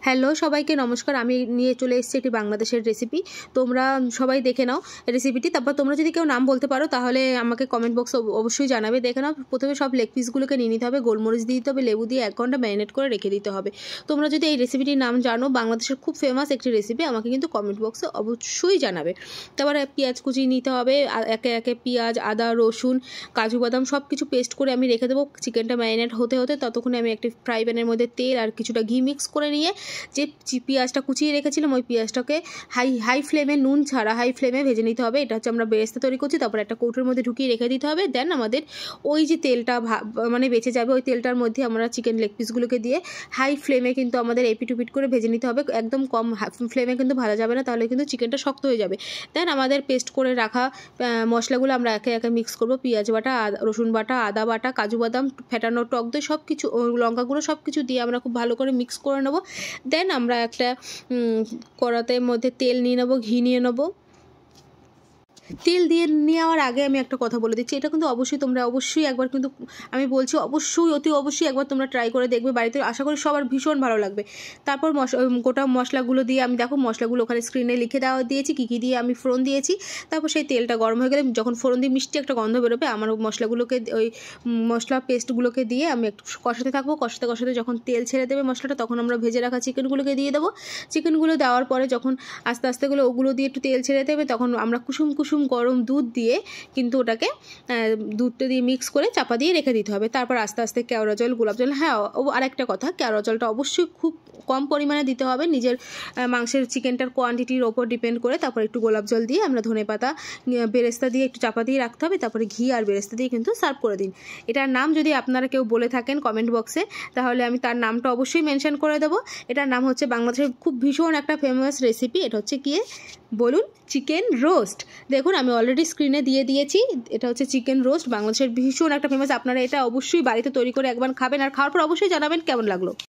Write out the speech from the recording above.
Hello সবাইকে নমস্কার। আমি নিয়ে চলে এসেছি একটি বাংলাদেশের রেসিপি। তোমরা সবাই দেখে নাও রেসিপিটি। তারপর তোমরা যদি কেউ নাম বলতে পারো তাহলে আমাকে কমেন্ট বক্সে অবশ্যই জানাবে। দেখে নাও, প্রথমে সব লেগ পিসগুলোকে নিয়ে নিতে হবে, গোলমরিচ দিয়ে দিতে হবে, লেবু দিয়ে 1 ঘন্টা ম্যারিনেট করে রেখে দিতে হবে। তোমরা যদি এই রেসিপিটির নাম জানো, বাংলাদেশের খুব ফেমাস একটি রেসিপি, আমাকে কিন্তু কমেন্ট বক্সে অবশ্যই জানাবে। তারপরে পেঁয়াজ কুচি নিতে হবে, একে একে পেঁয়াজ, আদা, রসুন, কাজু বাদাম সব কিছু পেস্ট করে আমি রেখে দেবো। চিকেনটা ম্যারিনেট হতে হতে ততক্ষণে আমি একটি ফ্রাই প্যানের মধ্যে তেল আর কিছুটা ঘি মিক্স করে নিয়ে যে পেঁয়াজটা কুচিয়ে রেখেছিলাম ওই পেঁয়াজটাকে হাই ফ্লেমে, নুন ছাড়া হাই ফ্লেমে ভেজে নিতে হবে। এটা হচ্ছে আমরা বেরেস্তা তৈরি করছি। তারপর একটা কৌটোর মধ্যে ঢুকিয়ে রেখে দিতে হবে। দেন আমাদের ওই যে তেলটা মানে বেঁচে যাবে, ওই তেলটার মধ্যে আমরা চিকেন লেগ পিসগুলোকে দিয়ে হাই ফ্লেমে কিন্তু আমাদের এপিট উপিট করে ভেজে নিতে হবে। একদম কম ফ্লেমে কিন্তু ভাজা যাবে না, তাহলে কিন্তু চিকেনটা শক্ত হয়ে যাবে। দেন আমাদের পেস্ট করে রাখা মশলাগুলো আমরা একে একে মিক্স করবো। পেঁয়াজ বাটা, রসুন বাটা, আদা বাটা, কাজু বাদাম, ফেটানো টক দই সব কিছু, লঙ্কাগুলো সব কিছু দিয়ে আমরা খুব ভালো করে মিক্স করে নেবো। দেন আমরা একটা কড়াতের মধ্যে তেল নিয়ে নেবো, ঘি নিয়ে নেবো। তেল দিয়ে নেওয়ার আগে আমি একটা কথা বলে দিচ্ছি, এটা কিন্তু অবশ্যই তোমরা অবশ্যই একবার কিন্তু আমি বলছি অবশ্যই অতি অবশ্যই একবার তোমরা ট্রাই করে দেখবে বাড়িতে। আশা করি সবার ভীষণ ভালো লাগবে। তারপর গোটা মশলাগুলো দিয়ে আমি দেখো মশলাগুলো ওখানে স্ক্রিনে লিখে দিয়েছি কী কী দিয়ে আমি ফোড়ন দিয়েছি। তারপর সেই তেলটা গরম হয়ে গেলে যখন ফোড়ন দিয়ে মিষ্টি একটা গন্ধ বেরোবে, আমার মশলাগুলোকে ওই মশলা পেস্টগুলোকে দিয়ে আমি একটু কষাতে থাকবো। কষাতে কষাতে যখন তেল ছেড়ে দেবে মশলাটা, তখন আমরা ভেজে রাখা চিকেনগুলোকে দিয়ে দেবো। চিকেনগুলো দেওয়ার পরে যখন আস্তে আস্তে ওগুলো দিয়ে একটু তেল ছেড়ে দেবে, তখন আমরা কুসুম গরম দুধ দিয়ে কিন্তু ওটাকে দুধটা দিয়ে মিক্স করে চাপা দিয়ে রেখে দিতে হবে। তারপর আস্তে আস্তে কেওড়া জল, গোলাপ জল, হ্যাঁ আরেকটা কথা, কেওড়া জলটা অবশ্যই খুব কম পরিমাণে দিতে হবে, নিজের মাংসের চিকেনটার কোয়ান্টিটির ওপর ডিপেন্ড করে। তারপর একটু গোলাপ জল দিয়ে আমরা ধনেপাতা, বেরেস্তা দিয়ে একটু চাপা দিয়ে রাখতে হবে। তারপরে ঘি আর বেরেস্তা দিয়ে কিন্তু সার্ভ করে দিন। এটার নাম যদি আপনারা কেউ বলে থাকেন কমেন্ট বক্সে, তাহলে আমি তার নামটা অবশ্যই মেনশন করে দেবো। এটার নাম হচ্ছে বাংলাদেশের খুব ভীষণ একটা ফেমাস রেসিপি। এটা হচ্ছে কি বলুন? Chicken roast. দেখুন আমি অলরেডি স্ক্রিনে দিয়ে দিয়েছি, এটা হচ্ছে চিকেন রোস্ট, বাংলাদেশের ভীষণ একটা ফেমাস। আপনারা এটা অবশ্যই বাড়িতে তৈরি করে একবার খাবেন, আর খাওয়ার পর অবশ্যই জানাবেন কেমন লাগলো।